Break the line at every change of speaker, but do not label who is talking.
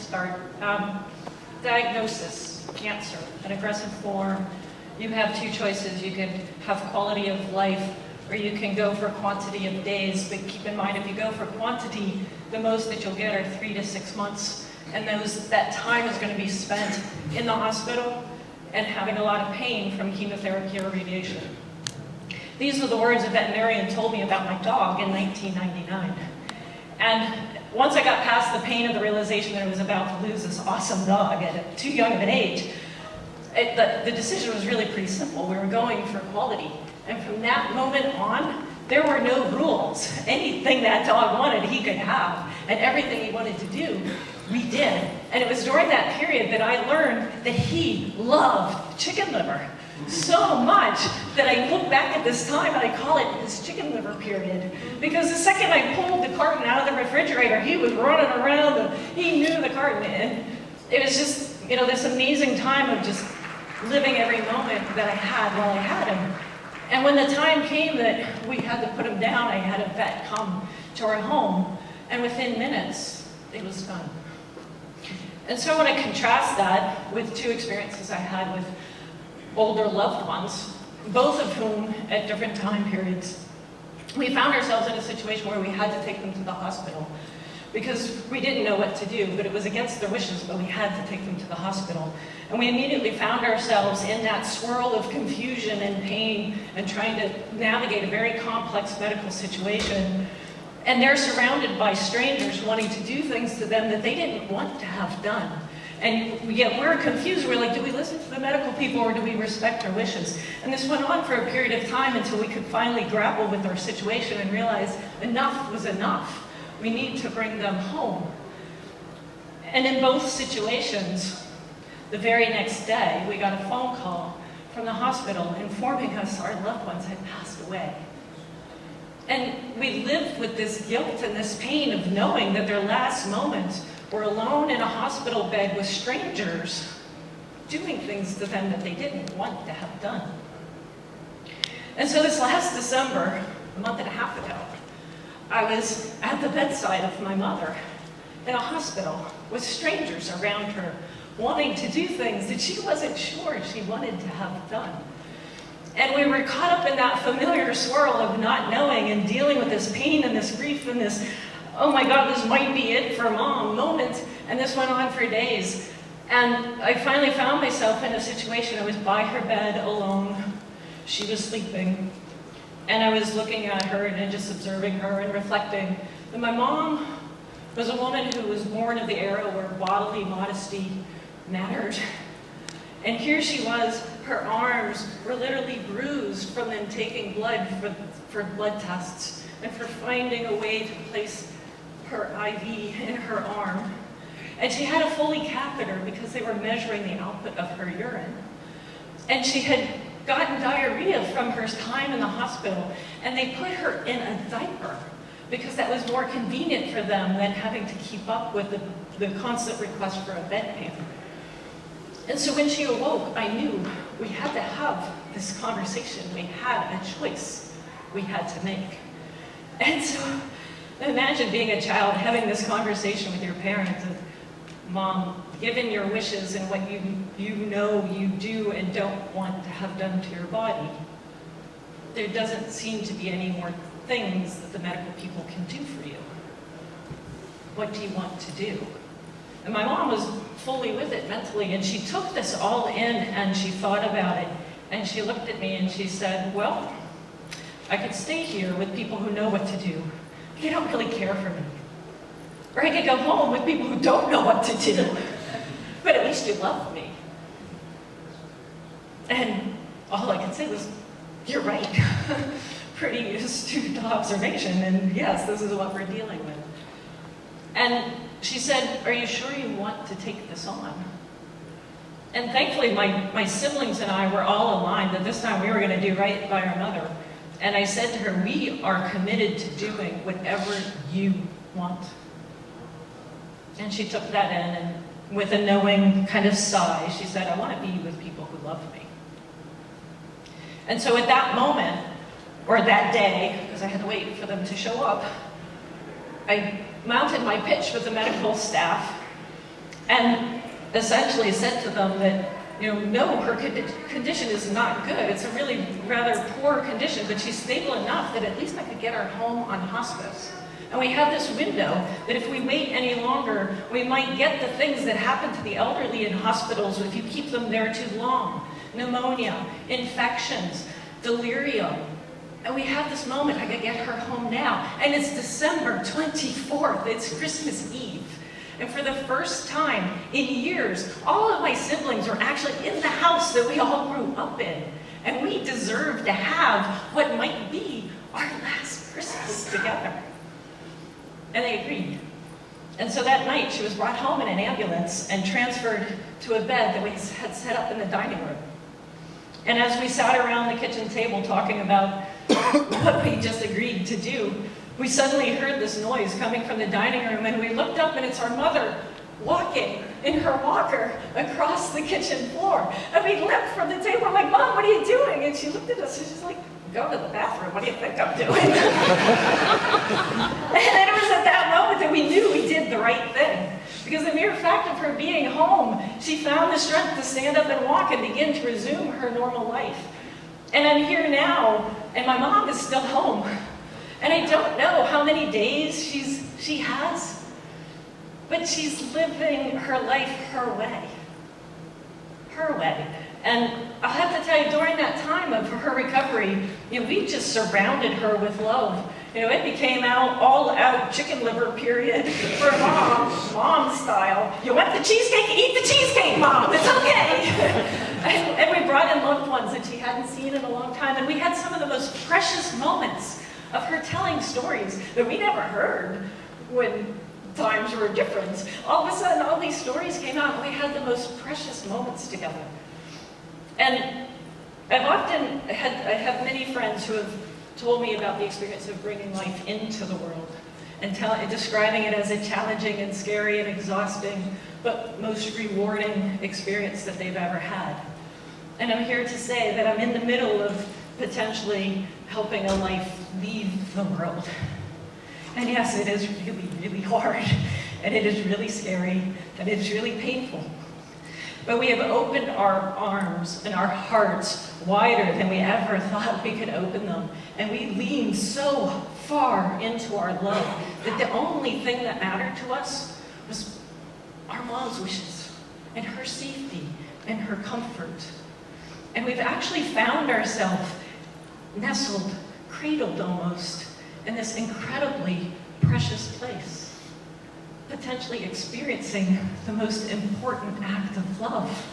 start. Diagnosis, cancer, an aggressive form. You have two choices. You can have quality of life, or you can go for quantity of days. But keep in mind, if you go for quantity, the most that you'll get are 3 to 6 months. And that time is going to be spent in the hospital and having a lot of pain from chemotherapy or radiation. These were the words a veterinarian told me about my dog in 1999. And once I got past the pain of the realization that I was about to lose this awesome dog at too young of an age, the decision was really pretty simple. We were going for quality. And from that moment on, there were no rules. Anything that dog wanted, he could have. And everything he wanted to do, we did. And it was during that period that I learned that he loved chicken liver so much that I look back at this time and I call it his chicken liver period. Because the second I pulled the carton out of the refrigerator, he was running around and he knew the carton. And it was just, this amazing time of just living every moment that I had while I had him. And when the time came that we had to put him down, I had a vet come to our home, and within minutes, it was done. And so I want to contrast that with two experiences I had with older loved ones, both of whom at different time periods. We found ourselves in a situation where we had to take them to the hospital because we didn't know what to do, but it was against their wishes, but we had to take them to the hospital. And we immediately found ourselves in that swirl of confusion and pain and trying to navigate a very complex medical situation. And they're surrounded by strangers wanting to do things to them that they didn't want to have done. And yet we're confused. We're like, do we listen to the medical people or do we respect their wishes? And this went on for a period of time until we could finally grapple with our situation and realize enough was enough. We need to bring them home. And in both situations, the very next day, we got a phone call from the hospital informing us our loved ones had passed away. And we lived with this guilt and this pain of knowing that their last moments were alone in a hospital bed with strangers doing things to them that they didn't want to have done. And so this last December, a month and a half ago, I was at the bedside of my mother in a hospital with strangers around her wanting to do things that she wasn't sure she wanted to have done. And we were caught up in that familiar swirl of not knowing and dealing with this pain and this grief and this, oh my God, this might be it for mom moment. And this went on for days. And I finally found myself in a situation. I was by her bed alone. She was sleeping. And I was looking at her and just observing her and reflecting that my mom was a woman who was born of the era where bodily modesty mattered. And here she was, her arms were literally bruised from them taking blood for blood tests and for finding a way to place her IV in her arm. And she had a Foley catheter because they were measuring the output of her urine. And she had gotten diarrhea from her time in the hospital, and they put her in a diaper because that was more convenient for them than having to keep up with the constant request for a bedpan. And so when she awoke, I knew we had to have this conversation. We had a choice we had to make. And so imagine being a child having this conversation with your parents of, Mom, given your wishes and what you know you do and don't want to have done to your body, there doesn't seem to be any more things that the medical people can do for you. What do you want to do? And my mom was fully with it mentally, and she took this all in and she thought about it, and she looked at me and she said, well, I could stay here with people who know what to do. They don't really care for me. Or I could go home with people who don't know what to do. But at least you love me. And all I could say was, you're right. Pretty astute observation, and yes, this is what we're dealing with. And she said, are you sure you want to take this on? And thankfully, my siblings and I were all aligned that this time we were going to do right by our mother. And I said to her, we are committed to doing whatever you want. And she took that in, and with a knowing kind of sigh, she said, I want to be with people who love me. And so at that moment, or that day, because I had to wait for them to show up, I mounted my pitch with the medical staff and essentially said to them that, no, her condition is not good. It's a really rather poor condition, but she's stable enough that at least I could get her home on hospice. And we have this window that if we wait any longer, we might get the things that happen to the elderly in hospitals if you keep them there too long. Pneumonia, infections, delirium. And we have this moment, I could get her home now. And it's December 24th, it's Christmas Eve. And for the first time in years, all of my siblings were actually in the house that we all grew up in. And we deserve to have what might be our last Christmas together. And they agreed. And so that night, she was brought home in an ambulance and transferred to a bed that we had set up in the dining room. And as we sat around the kitchen table talking about what we just agreed to do, we suddenly heard this noise coming from the dining room, and we looked up, and it's our mother walking in her walker across the kitchen floor. And we leapt from the table. I'm like, Mom, what are you doing? And she looked at us, and she's like, go to the bathroom. What do you think I'm doing? And then it was at that moment that we knew we did the right thing. Because the mere fact of her being home, she found the strength to stand up and walk and begin to resume her normal life. And I'm here now, and my mom is still home. And I don't know how many days she has, but she's living her life her way. Her way. And I'll have to tell you, during that time of her recovery, we just surrounded her with love. It became all-out chicken liver period for mom style. You want the cheesecake? Eat the cheesecake, Mom. It's okay. and we brought in loved ones that she hadn't seen in a long time. And we had some of the most precious moments of her telling stories that we never heard when times were different. All of a sudden, all these stories came out, and we had the most precious moments together. And I have many friends who have told me about the experience of bringing life into the world and describing it as a challenging and scary and exhausting, but most rewarding experience that they've ever had. And I'm here to say that I'm in the middle of potentially helping a life leave the world. And yes, it is really, really hard, and it is really scary, and it is really painful. But we have opened our arms and our hearts wider than we ever thought we could open them. And we lean so far into our love that the only thing that mattered to us was our mom's wishes and her safety and her comfort. And we've actually found ourselves nestled, cradled almost, in this incredibly precious place, potentially experiencing the most important act of love